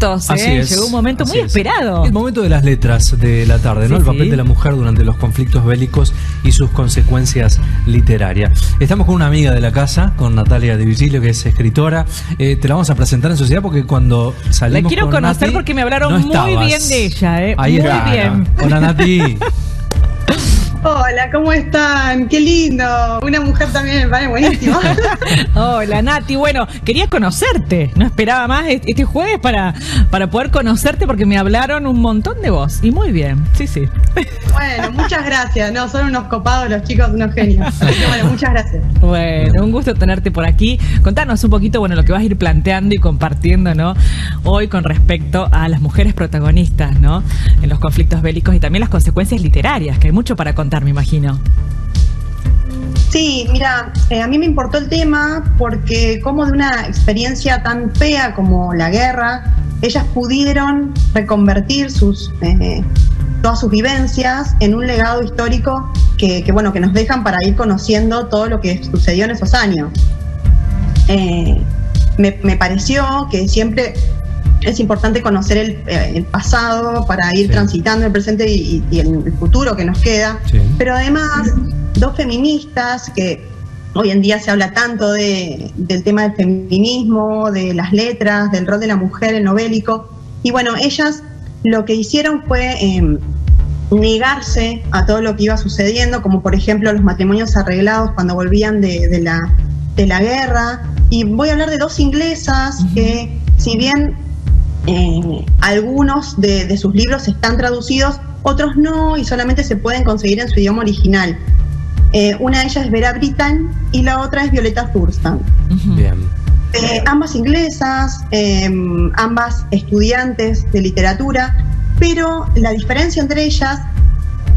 minutos, llegó un momento muy esperado. El momento de las letras de la tarde, ¿no? El papel de la mujer durante los conflictos bélicos y sus consecuencias literarias. Estamos con una amiga de la casa, con Natalia Di Virgilio, que es escritora. Te la vamos a presentar en sociedad porque cuando salimos la quiero con conocer Nati, porque me hablaron no muy bien de ella, Ahí muy está, bien. Hola, Nati. Hola, ¿cómo están? Qué lindo. Una mujer también me parece buenísimo. Hola, Nati. Bueno, quería conocerte. No esperaba más este jueves para poder conocerte porque me hablaron un montón de vos. Y muy bien, sí. Bueno, muchas gracias. No, son unos copados los chicos, unos genios. Así que bueno, muchas gracias. Bueno, un gusto tenerte por aquí. Contanos un poquito, bueno, lo que vas a ir planteando y compartiendo, ¿no? Hoy con respecto a las mujeres protagonistas, ¿no? En los conflictos bélicos y también las consecuencias literarias, que hay mucho para contar, me imagino. Sí, mira, a mí me importó el tema porque como de una experiencia tan fea como la guerra, ellas pudieron reconvertir todas sus vivencias en un legado histórico que nos dejan para ir conociendo todo lo que sucedió en esos años. Me pareció que siempre es importante conocer el pasado para ir transitando el presente y el futuro que nos queda, pero además dos feministas que hoy en día se habla tanto del tema del feminismo, de las letras, del rol de la mujer en lo bélico, y bueno, ellas lo que hicieron fue negarse a todo lo que iba sucediendo, como por ejemplo los matrimonios arreglados cuando volvían de la guerra, y voy a hablar de dos inglesas que si bien algunos de sus libros están traducidos, otros no, y solamente se pueden conseguir en su idioma original. Una de ellas es Vera Brittain y la otra es Violeta Thurston. Bien. Ambas inglesas, ambas estudiantes de literatura, pero la diferencia entre ellas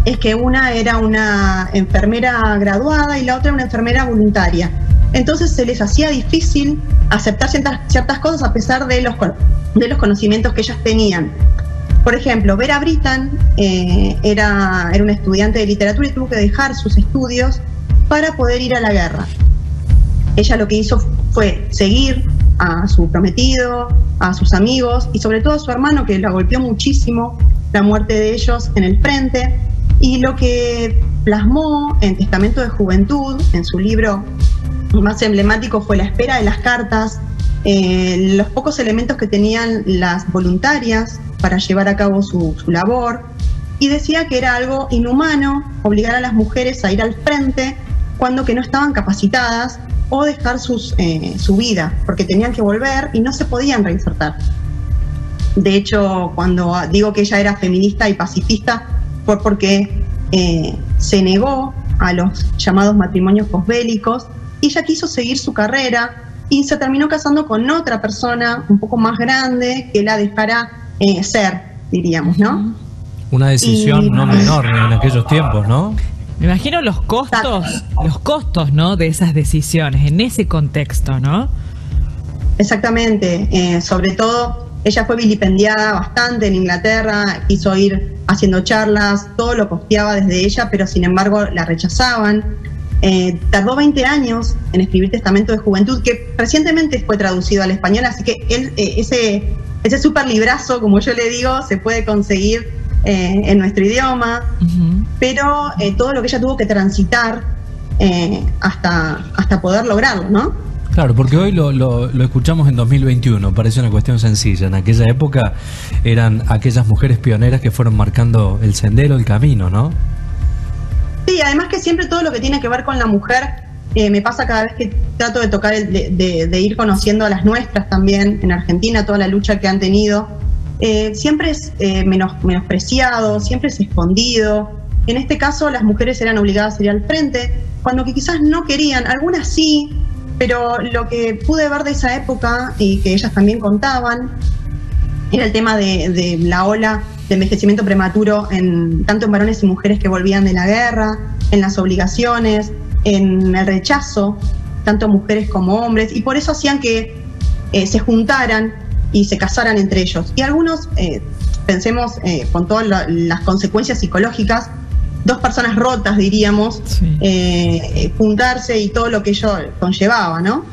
es que una era una enfermera graduada y la otra una enfermera voluntaria. Entonces se les hacía difícil aceptar ciertas cosas a pesar de los conocimientos que ellas tenían. Por ejemplo, Vera Brittain era una estudiante de literatura y tuvo que dejar sus estudios para poder ir a la guerra. Ella lo que hizo fue seguir a su prometido, a sus amigos y sobre todo a su hermano, que la golpeó muchísimo la muerte de ellos en el frente, y lo que plasmó en Testamento de Juventud, en su libro más emblemático, fue la espera de las cartas, los pocos elementos que tenían las voluntarias para llevar a cabo su labor, y decía que era algo inhumano obligar a las mujeres a ir al frente cuando que no estaban capacitadas o dejar su vida, porque tenían que volver y no se podían reinsertar. De hecho, cuando digo que ella era feminista y pacifista, fue porque se negó a los llamados matrimonios posbélicos, y ella quiso seguir su carrera y se terminó casando con otra persona un poco más grande que la dejara ser, diríamos, ¿no? Una decisión no menor en aquellos tiempos, ¿no? Me imagino los costos, ¿no? De esas decisiones, en ese contexto, ¿no? Exactamente, sobre todo ella fue vilipendiada bastante en Inglaterra, quiso ir haciendo charlas, todo lo costeaba desde ella, pero sin embargo la rechazaban. Tardó 20 años en escribir Testamento de Juventud, que recientemente fue traducido al español, así que ese super librazo, como yo le digo, se puede conseguir en nuestro idioma, pero todo lo que ella tuvo que transitar hasta poder lograrlo, ¿no? Claro, porque hoy lo escuchamos en 2021, parece una cuestión sencilla. En aquella época eran aquellas mujeres pioneras que fueron marcando el sendero, el camino, ¿no? Sí, además que siempre todo lo que tiene que ver con la mujer, me pasa cada vez que trato de tocar, de ir conociendo a las nuestras también, en Argentina, toda la lucha que han tenido, siempre es menospreciado, siempre es escondido. En este caso las mujeres eran obligadas a ir al frente, cuando que quizás no querían, algunas sí, pero lo que pude ver de esa época, y que ellas también contaban, era el tema de la ola de envejecimiento prematuro tanto en varones y mujeres que volvían de la guerra, en las obligaciones, en el rechazo, tanto mujeres como hombres, y por eso hacían que se juntaran y se casaran entre ellos. Y algunos, pensemos con todas las consecuencias psicológicas, dos personas rotas, diríamos, juntarse y todo lo que ello conllevaba, ¿no?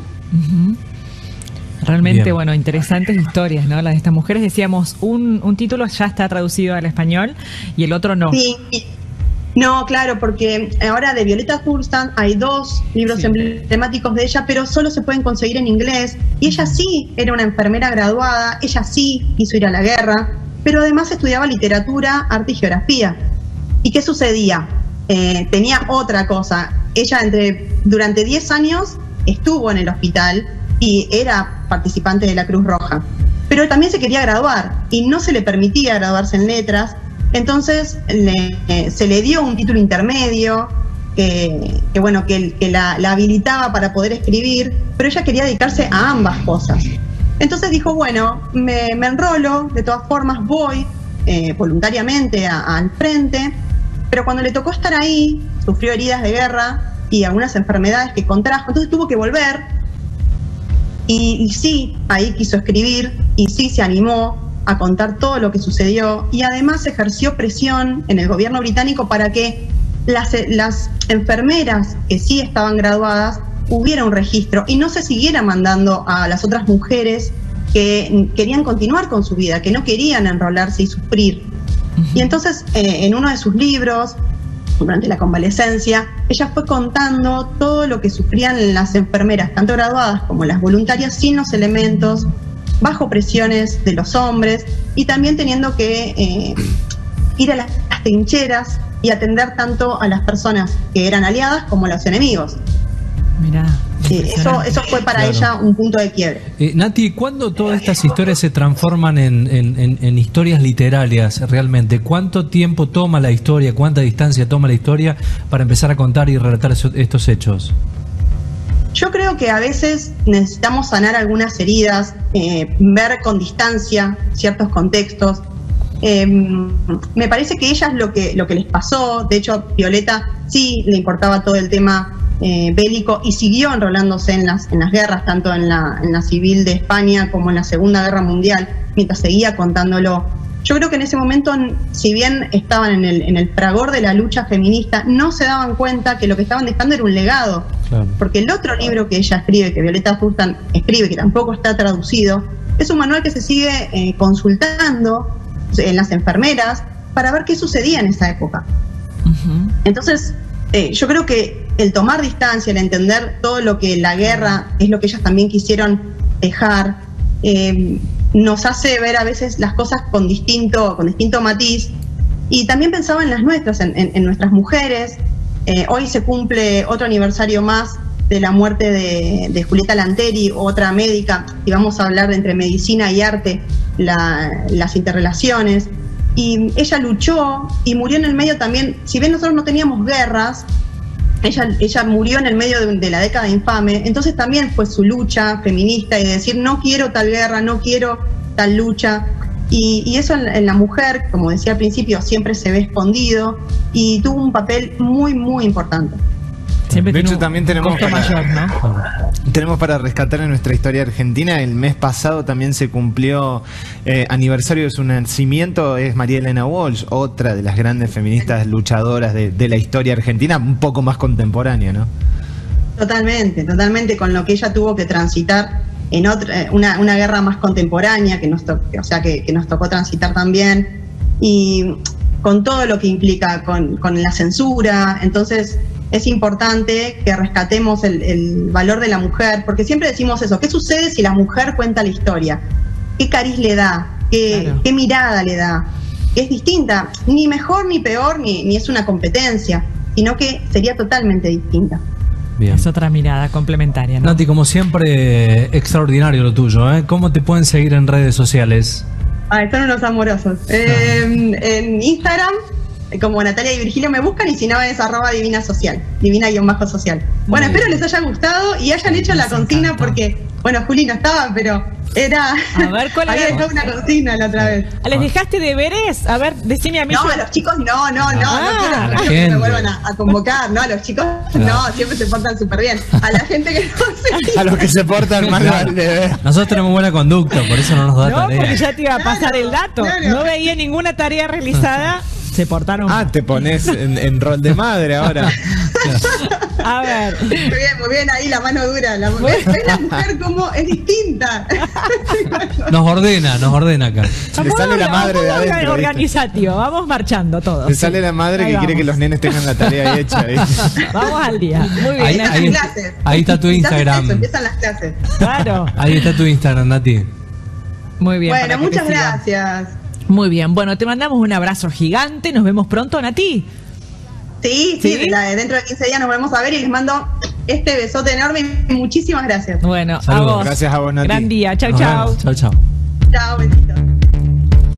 Realmente, Bien. bueno, interesantes historias, ¿no? Las de estas mujeres. Decíamos, un título ya está traducido al español y el otro no. Sí, no, claro, porque ahora de Violeta Thurston hay 2 libros Sí. emblemáticos de ella, pero solo se pueden conseguir en inglés. Y ella sí era una enfermera graduada, ella sí quiso ir a la guerra, pero además estudiaba literatura, arte y geografía. ¿Y qué sucedía? Tenía otra cosa. Ella durante 10 años estuvo en el hospital y era participante de la Cruz Roja, pero también se quería graduar y no se le permitía graduarse en letras. Entonces se le dio un título intermedio que la habilitaba para poder escribir, pero ella quería dedicarse a ambas cosas. Entonces dijo, bueno, me enrolo, de todas formas voy voluntariamente al frente, pero cuando le tocó estar ahí, sufrió heridas de guerra y algunas enfermedades que contrajo, entonces tuvo que volver y sí, ahí quiso escribir y sí se animó a contar todo lo que sucedió y además ejerció presión en el gobierno británico para que las enfermeras que sí estaban graduadas hubiera un registro y no se siguiera mandando a las otras mujeres que querían continuar con su vida, que no querían enrolarse y sufrir. Y entonces en uno de sus libros, durante la convalecencia, ella fue contando todo lo que sufrían las enfermeras, tanto graduadas como las voluntarias, sin los elementos, bajo presiones de los hombres y también teniendo que ir a las trincheras y atender tanto a las personas que eran aliadas como a los enemigos. Mirá, eso fue para ella un punto de quiebre. Nati, ¿cuándo todas estas historias se transforman en historias literarias realmente? ¿Cuánto tiempo toma la historia, cuánta distancia toma la historia para empezar a contar y relatar estos hechos? Yo creo que a veces necesitamos sanar algunas heridas, ver con distancia ciertos contextos. Me parece que ellas lo que les pasó, de hecho Violeta sí le importaba todo el tema bélico y siguió enrolándose en las guerras, tanto en la civil de España como en la Segunda Guerra Mundial, mientras seguía contándolo. Yo creo que en ese momento, si bien estaban en el fragor de la lucha feminista, no se daban cuenta que lo que estaban dejando era un legado. Claro. Porque el otro libro que ella escribe, que Violeta Thurston escribe, que tampoco está traducido, es un manual que se sigue consultando en las enfermeras para ver qué sucedía en esa época. Entonces, yo creo que el tomar distancia, el entender todo lo que la guerra es lo que ellas también quisieron dejar, nos hace ver a veces las cosas con distinto matiz. Y también pensaba en las nuestras, en nuestras mujeres. Hoy se cumple otro aniversario más de la muerte de Julieta Lanteri, otra médica, y vamos a hablar de entre medicina y arte, las interrelaciones. Y ella luchó y murió en el medio también, si bien nosotros no teníamos guerras, ella murió en el medio de la década infame, entonces también fue su lucha feminista y de decir no quiero tal guerra, no quiero tal lucha. Y eso en la mujer, como decía al principio, siempre se ve escondido y tuvo un papel muy, muy importante. De hecho, también tenemos mayor, para rescatar en nuestra historia argentina. El mes pasado también se cumplió aniversario de su nacimiento. Es María Elena Walsh, otra de las grandes feministas luchadoras de la historia argentina, un poco más contemporánea, ¿no? Totalmente, con lo que ella tuvo que transitar en una guerra más contemporánea que nos tocó transitar también, y con todo lo que implica con la censura. Entonces es importante que rescatemos el valor de la mujer, porque siempre decimos eso, ¿qué sucede si la mujer cuenta la historia? ¿Qué cariz le da? ¿Qué mirada le da? Es distinta, ni mejor ni peor, ni es una competencia, sino que sería totalmente distinta. Bien. Es otra mirada complementaria, ¿no? Nati, como siempre, extraordinario lo tuyo, ¿eh? ¿Cómo te pueden seguir en redes sociales? Son unos amorosos. En Instagram, como Natalia y Virgilio me buscan, y si no es @divinasocial, divina-social. Bueno, espero les haya gustado y hayan hecho la consigna, porque, bueno, Juli no estaba, pero era... A ver, ¿cuál había dejado una consigna la otra vez. ¿Les dejaste deberes? A ver, decime a mí. No, a los chicos no quiero que me vuelvan a convocar, no, a los chicos no, siempre se portan súper bien. A la gente que no sé. A los que se portan mal, vale. Nosotros tenemos buena conducta, por eso no nos da tarea. No, porque ya te iba a pasar el dato. No veía ninguna tarea realizada. Se portaron. Te pones en rol de madre ahora. A ver. Muy bien, ahí la mano dura. ¿Ves la mujer cómo es distinta? Nos ordena acá. Le sale la madre de adentro, ¿viste? Organizativo, vamos marchando todos. Le sale la madre Ahí que quiere vamos. que los nenes tengan la tarea hecha. ¿Viste? Vamos al día. Muy bien. Ahí está tu Instagram. Empiezan las clases. Claro. Ahí está tu Instagram, Nati. Muy bien. Bueno, para que muchas te sigan. gracias. Muy bien. Bueno, te mandamos un abrazo gigante. Nos vemos pronto, Nati. Sí, dentro de 15 días nos volvemos a ver y les mando este besote enorme y muchísimas gracias. Bueno, Saludos. a vos. Gracias a vos, Nati. Gran día. Chau, Nos chau. vemos. Chau, chau. Chao, besitos.